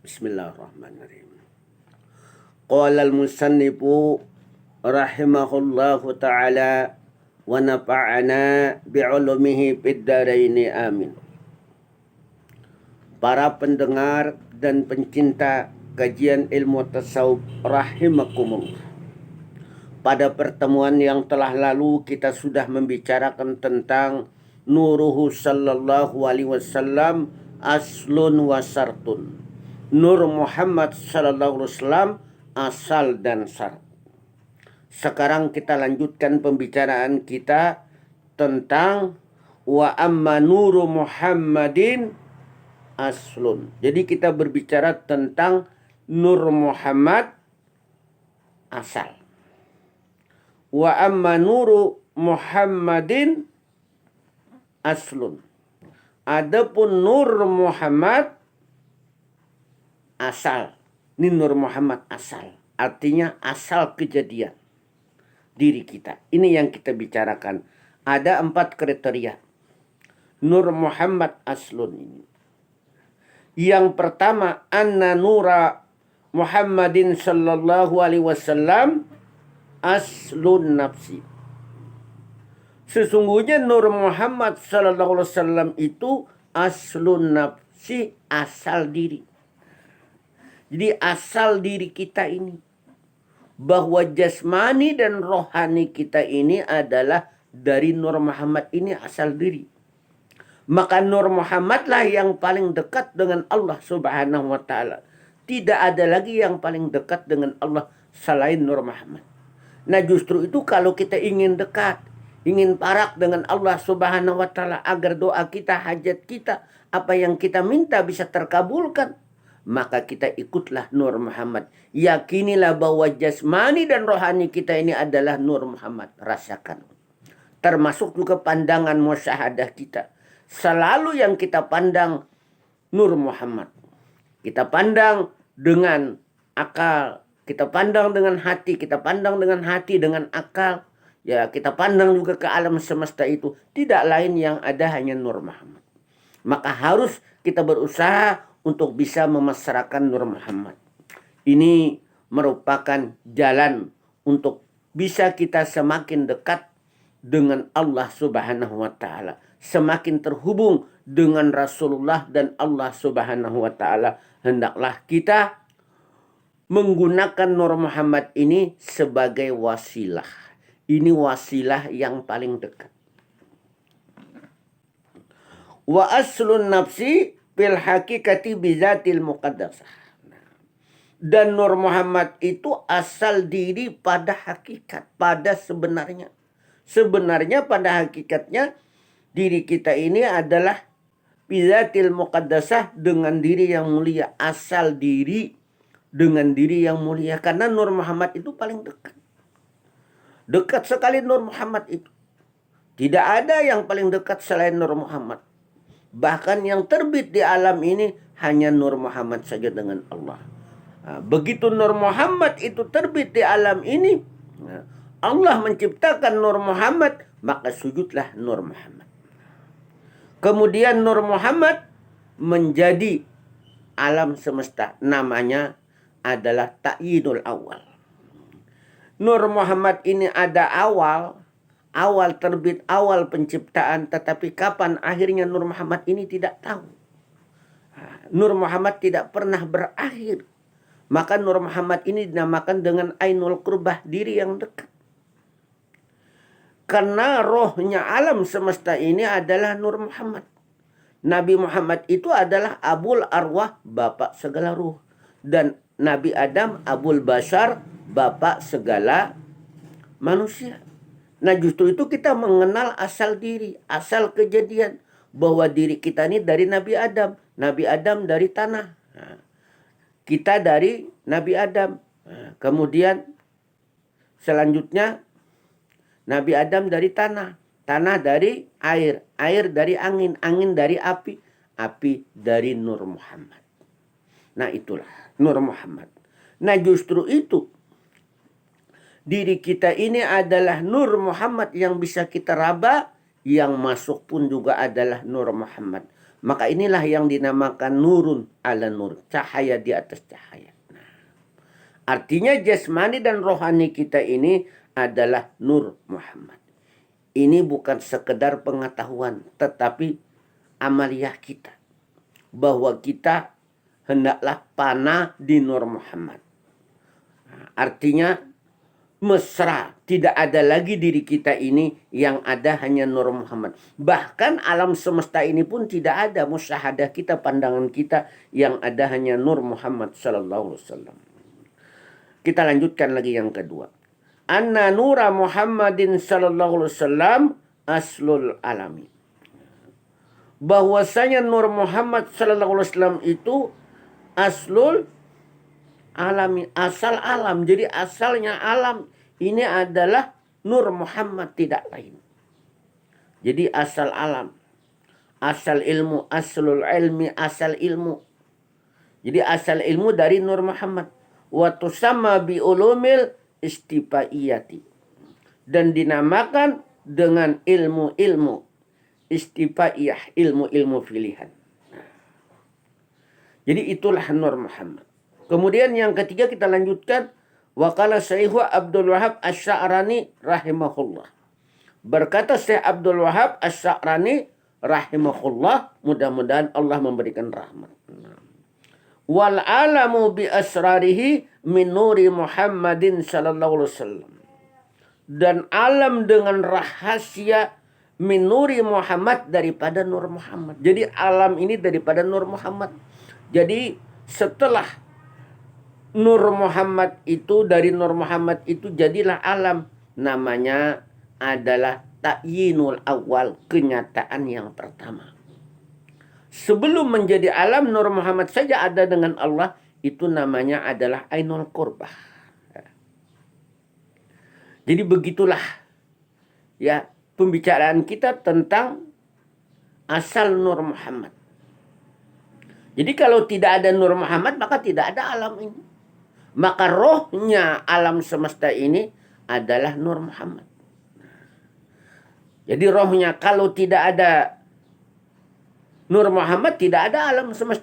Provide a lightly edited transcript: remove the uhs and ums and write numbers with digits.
Bismillahirrahmanirrahim. Qala al-musannifu rahimahullahu ta'ala wa nafa'ana bi'ulumihi fid dharaini amin. Para pendengar dan pencinta kajian ilmu tasawuf rahimakumullah. Pada pertemuan yang telah lalu kita sudah membicarakan tentang nuruhu sallallahu alaihi wasallam aslun wa sartun. Nur Muhammad sallallahu alaihi wasallam asal dan syarat. Sekarang kita lanjutkan pembicaraan kita tentang wa amma nuru Muhammadin aslun. Jadi kita berbicara tentang Nur Muhammad asal. Wa amma nuru Muhammadin aslun. Adapun Nur Muhammad asal. Ini Nur Muhammad asal. Artinya asal kejadian diri kita. Ini yang kita bicarakan. Ada 4 kriteria Nur Muhammad aslun ini. Yang pertama, anna nura Muhammadin sallallahu alaihi wasallam aslun nafsi. Sesungguhnya Nur Muhammad sallallahu alaihi wasallam itu aslun nafsi, asal diri. Jadi asal diri kita ini, bahwa jasmani dan rohani kita ini adalah dari Nur Muhammad ini asal diri. Maka Nur Muhammad lah yang paling dekat dengan Allah subhanahu wa ta'ala. Tidak ada lagi yang paling dekat dengan Allah selain Nur Muhammad. Nah justru itu kalau kita ingin dekat, ingin parak dengan Allah subhanahu wa ta'ala agar doa kita, hajat kita, apa yang kita minta bisa terkabulkan, maka kita ikutlah Nur Muhammad. Yakinilah bahwa jasmani dan rohani kita ini adalah Nur Muhammad. Rasakan. Termasuk juga pandangan musyahadah kita. Selalu yang kita pandang Nur Muhammad. Kita pandang dengan akal. Kita pandang dengan hati. Kita pandang dengan hati, dengan akal. Ya, kita pandang juga ke alam semesta itu. Tidak lain yang ada hanya Nur Muhammad. Maka harus kita berusaha untuk bisa memasrahkan Nur Muhammad. Ini merupakan jalan untuk bisa kita semakin dekat dengan Allah subhanahu wa ta'ala. Semakin terhubung dengan Rasulullah dan Allah subhanahu wa ta'ala. Hendaklah kita menggunakan Nur Muhammad ini sebagai wasilah. Ini wasilah yang paling dekat. Wa aslun nafsi fil hakikati bizatil muqaddasah. Dan Nur Muhammad itu asal diri pada hakikat, pada sebenarnya. Sebenarnya pada hakikatnya diri kita ini adalah bizatil muqaddasah, dengan diri yang mulia. Asal diri dengan diri yang mulia. Karena Nur Muhammad itu paling dekat. Dekat sekali Nur Muhammad itu. Tidak ada yang paling dekat selain Nur Muhammad. Bahkan yang terbit di alam ini hanya Nur Muhammad saja dengan Allah. Nah, begitu Nur Muhammad itu terbit di alam ini, Allah menciptakan Nur Muhammad, maka sujudlah Nur Muhammad. Kemudian Nur Muhammad menjadi alam semesta. Namanya adalah ta'yinul awal. Nur Muhammad ini ada awal terbit, awal penciptaan, tetapi kapan akhirnya Nur Muhammad ini tidak tahu. Nur Muhammad tidak pernah berakhir. Maka Nur Muhammad ini dinamakan dengan Ainul Qurbah, diri yang dekat. Karena rohnya alam semesta ini adalah Nur Muhammad. Nabi Muhammad itu adalah Abul Arwah, bapak segala ruh. Dan Nabi Adam Abul Bashar, bapak segala manusia. Nah justru itu kita mengenal asal diri, asal kejadian. Bahwa diri kita ini dari Nabi Adam. Nabi Adam dari tanah. Nah, kita dari Nabi Adam. Nah, kemudian selanjutnya Nabi Adam dari tanah. Tanah dari air. Air dari angin. Angin dari api. Api dari Nur Muhammad. Nah itulah Nur Muhammad. Nah justru itu. Diri kita ini adalah Nur Muhammad yang bisa kita raba. Yang masuk pun juga adalah Nur Muhammad. Maka inilah yang dinamakan nurun ala nur, cahaya di atas cahaya. Artinya jasmani dan rohani kita ini adalah Nur Muhammad. Ini bukan sekedar pengetahuan, tetapi amaliyah kita. Bahwa kita hendaklah panah di Nur Muhammad. Artinya mesra, tidak ada lagi diri kita ini, yang ada hanya Nur Muhammad. Bahkan alam semesta ini pun tidak ada musyahadah kita, pandangan kita, yang ada hanya Nur Muhammad sallallahu alaihi wasallam. Kita lanjutkan lagi yang kedua. Anna nura Muhammadin sallallahu alaihi wasallam aslul alami. Bahwasanya Nur Muhammad sallallahu alaihi wasallam itu aslul alami, asal alam. Jadi asalnya alam ini adalah Nur Muhammad, tidak lain. Jadi asal alam, asal ilmu, aslul ilmi, asal ilmu. Jadi asal ilmu dari Nur Muhammad. Wa tusamma bi ulumil istifaiyati, dan dinamakan dengan ilmu-ilmu istifaiyah, ilmu-ilmu pilihan. Jadi itulah Nur Muhammad. Kemudian yang ketiga kita lanjutkan, wa qala Syekh Abdul Wahab Asy-Sya'rani rahimahullah. Berkata Syekh Abdul Wahab Asy-Sya'rani rahimahullah, mudah-mudahan Allah memberikan rahmat. Wal alamu bi asrarihi min nuri Muhammadin sallallahu alaihi wasallam. Dan alam dengan rahasia min nuri Muhammad, daripada Nur Muhammad. Jadi alam ini daripada Nur Muhammad. Jadi setelah Nur Muhammad itu, dari Nur Muhammad itu jadilah alam. Namanya adalah ta'yinul awal, kenyataan yang pertama. Sebelum menjadi alam, Nur Muhammad saja ada dengan Allah, itu namanya adalah Ainul Qurbah. Jadi begitulah ya pembicaraan kita tentang asal Nur Muhammad. Jadi kalau tidak ada Nur Muhammad, maka tidak ada alam ini. Maka rohnya alam semesta ini adalah Nur Muhammad. Jadi rohnya, kalau tidak ada Nur Muhammad, tidak ada alam semesta